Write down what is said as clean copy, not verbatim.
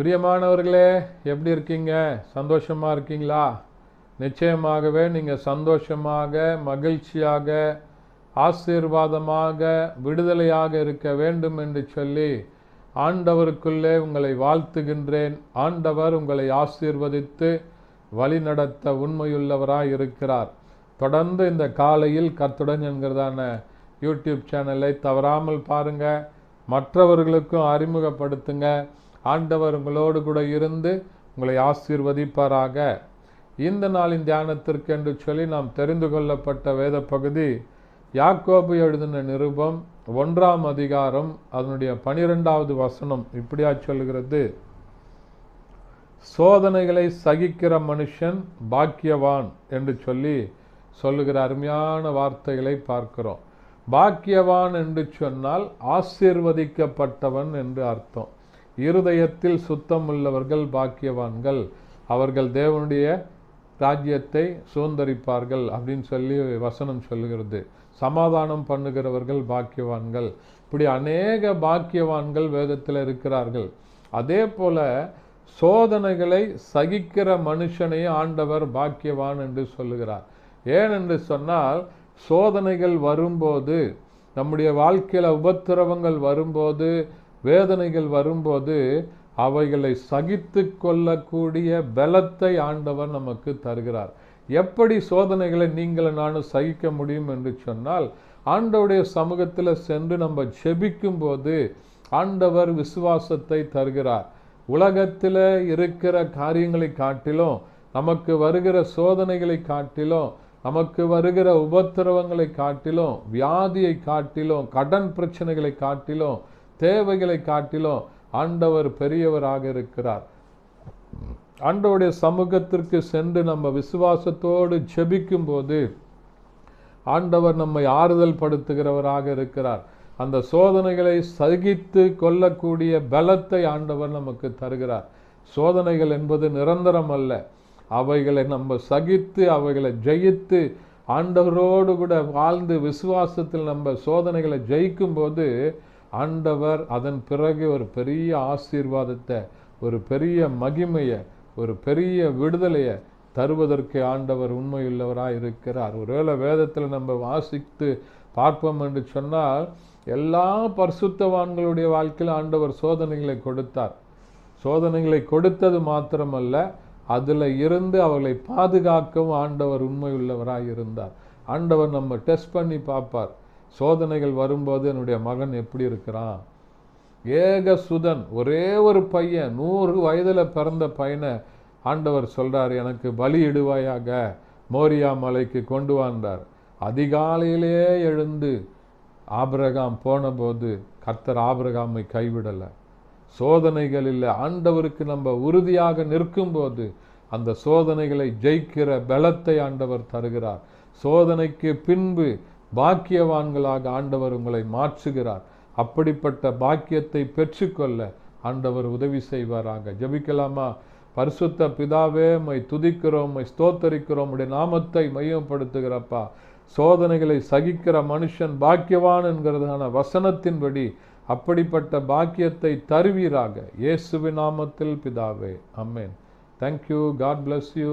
பிரியமானவர்களே, எப்படி இருக்கீங்க? சந்தோஷமாக இருக்கீங்களா? நிச்சயமாகவே நீங்கள் சந்தோஷமாக, மகிழ்ச்சியாக, ஆசீர்வாதமாக, விடுதலையாக இருக்க வேண்டும் என்று சொல்லி ஆண்டவருக்குள்ளே உங்களை வாழ்த்துகின்றேன். ஆண்டவர் உங்களை ஆசீர்வதித்து வழிநடத்த உண்மையுள்ளவராய் இருக்கிறார். தொடர்ந்து இந்த காலையில் கர்த்தருடன் என்கிறதான யூடியூப் சேனலை தவறாமல் பாருங்கள், மற்றவர்களுக்கும் அறிமுகப்படுத்துங்க. ஆண்டவர் உங்களோடு கூட இருந்து உங்களை ஆசீர்வதிப்பாராக. இந்த நாளின் தியானத்திற்கு என்று சொல்லி நாம் தெரிந்து கொள்ளப்பட்ட வேத பகுதி யாக்கோபு எழுதின நிருபம் 1ஆம் அதிகாரம் அதனுடைய 12வது வசனம் இப்படியா சொல்லுகிறது: சோதனைகளை சகிக்கிற மனுஷன் பாக்கியவான் என்று சொல்லி சொல்லுகிற அருமையான வார்த்தைகளை பார்க்கிறோம். பாக்கியவான் என்று சொன்னால் ஆசீர்வதிக்கப்பட்டவன் என்று அர்த்தம். இருதயத்தில் சுத்தம் உள்ளவர்கள் பாக்கியவான்கள், அவர்கள் தேவனுடைய ராஜ்யத்தை சுதந்தரிப்பார்கள் அப்படின்னு சொல்லி வசனம் சொல்லுகிறது. சமாதானம் பண்ணுகிறவர்கள் பாக்கியவான்கள். இப்படி அநேக பாக்கியவான்கள் வேதத்தில் இருக்கிறார்கள். அதே போல சோதனைகளை சகிக்கிற மனுஷனை ஆண்டவர் பாக்கியவான் என்று சொல்லுகிறார். ஏனென்று சொன்னால், சோதனைகள் வரும்போது, நம்முடைய வாழ்க்கையில் உபத்திரவங்கள் வரும்போது, வேதனைகள் வரும்போது அவைகளை சகித்து கொள்ளக்கூடிய பலத்தை ஆண்டவர் நமக்கு தருகிறார். எப்படி சோதனைகளை நீங்களும் நானும் சகிக்க முடியும் என்று சொன்னால், ஆண்டவருடைய சமூகத்தில் சென்று நம்ம ஜெபிக்கும் போது ஆண்டவர் விசுவாசத்தை தருகிறார். உலகத்தில் இருக்கிற காரியங்களை காட்டிலும், நமக்கு வருகிற சோதனைகளை காட்டிலும், நமக்கு வருகிற உபத்திரவங்களை காட்டிலும், வியாதியை காட்டிலும், கடன் பிரச்சனைகளை காட்டிலும், தேவைகளை காட்டிலும் ஆண்டவர் பெரியவராக இருக்கிறார். ஆண்டவருடைய சமூகத்திற்கு சென்று நம்ம விசுவாசத்தோடு ஜெபிக்கும் போது ஆண்டவர் நம்மை ஆறுதல் படுத்துகிறவராக இருக்கிறார். அந்த சோதனைகளை சகித்து கொள்ளக்கூடிய பலத்தை ஆண்டவர் நமக்கு தருகிறார். சோதனைகள் என்பது நிரந்தரம் அல்ல. அவைகளை நம்ம சகித்து, அவைகளை ஜெயித்து, ஆண்டவரோடு கூட வாழ்ந்து விசுவாசத்தில் நம்ம சோதனைகளை ஜெயிக்கும் போது ஆண்டவர் அதன் பிறகு ஒரு பெரிய ஆசீர்வாதத்தை, ஒரு பெரிய மகிமையை, ஒரு பெரிய விடுதலையை தருவதற்கு ஆண்டவர் உண்மையுள்ளவராக இருக்கிறார். ஒருவேளை வேதத்தில் நம்ம வாசித்து பார்ப்போம் என்று சொன்னால், எல்லா பரிசுத்தவான்களுடைய வாழ்க்கையில் ஆண்டவர் சோதனைகளை கொடுத்தார். சோதனைகளை கொடுத்தது மாத்திரமல்ல, அதில் இருந்து அவர்களை பாதுகாக்கவும் ஆண்டவர் உண்மையுள்ளவராக இருந்தார். ஆண்டவர் நம்ம டெஸ்ட் பண்ணி பார்ப்பார். சோதனைகள் வரும்போது என்னுடைய மகன் எப்படி இருக்கிறான்? ஏக சுதன், ஒரே ஒரு பையன், 100 வயதில் பிறந்த பையனை ஆண்டவர் சொல்கிறார், எனக்கு பலியிடுவாயாக, மோரியா மலைக்கு கொண்டு வந்தார். அதிகாலையிலே எழுந்து ஆபிரகாம் போன போது கர்த்தர் ஆபிரகாமை கைவிடலை. சோதனைகளில் ஆண்டவருக்கு நம்ம உறுதியாக நிற்கும்போது அந்த சோதனைகளை ஜெயிக்கிற பலத்தை ஆண்டவர் தருகிறார். சோதனைக்கு பின்பு பாக்கியவான்களாக ஆண்டவர் உங்களை மாற்றுகிறார். அப்படிப்பட்ட பாக்கியத்தை பெற்றுக்கொள்ள ஆண்டவர் உதவி செய்வாராக. ஜெபிக்கலாமா? பரிசுத்த பிதாவே, மை துதிக்கிறோம், மை ஸ்தோத்தரிக்கிறோம், உடைய நாமத்தை மையப்படுத்துகிறப்பா. சோதனைகளை சகிக்கிற மனுஷன் பாக்கியவான் என்கிறதான வசனத்தின்படி அப்படிப்பட்ட பாக்கியத்தை தருவீராக. இயேசுவின் நாமத்தில் பிதாவே, ஆமென். தேங்க்யூ. God bless you.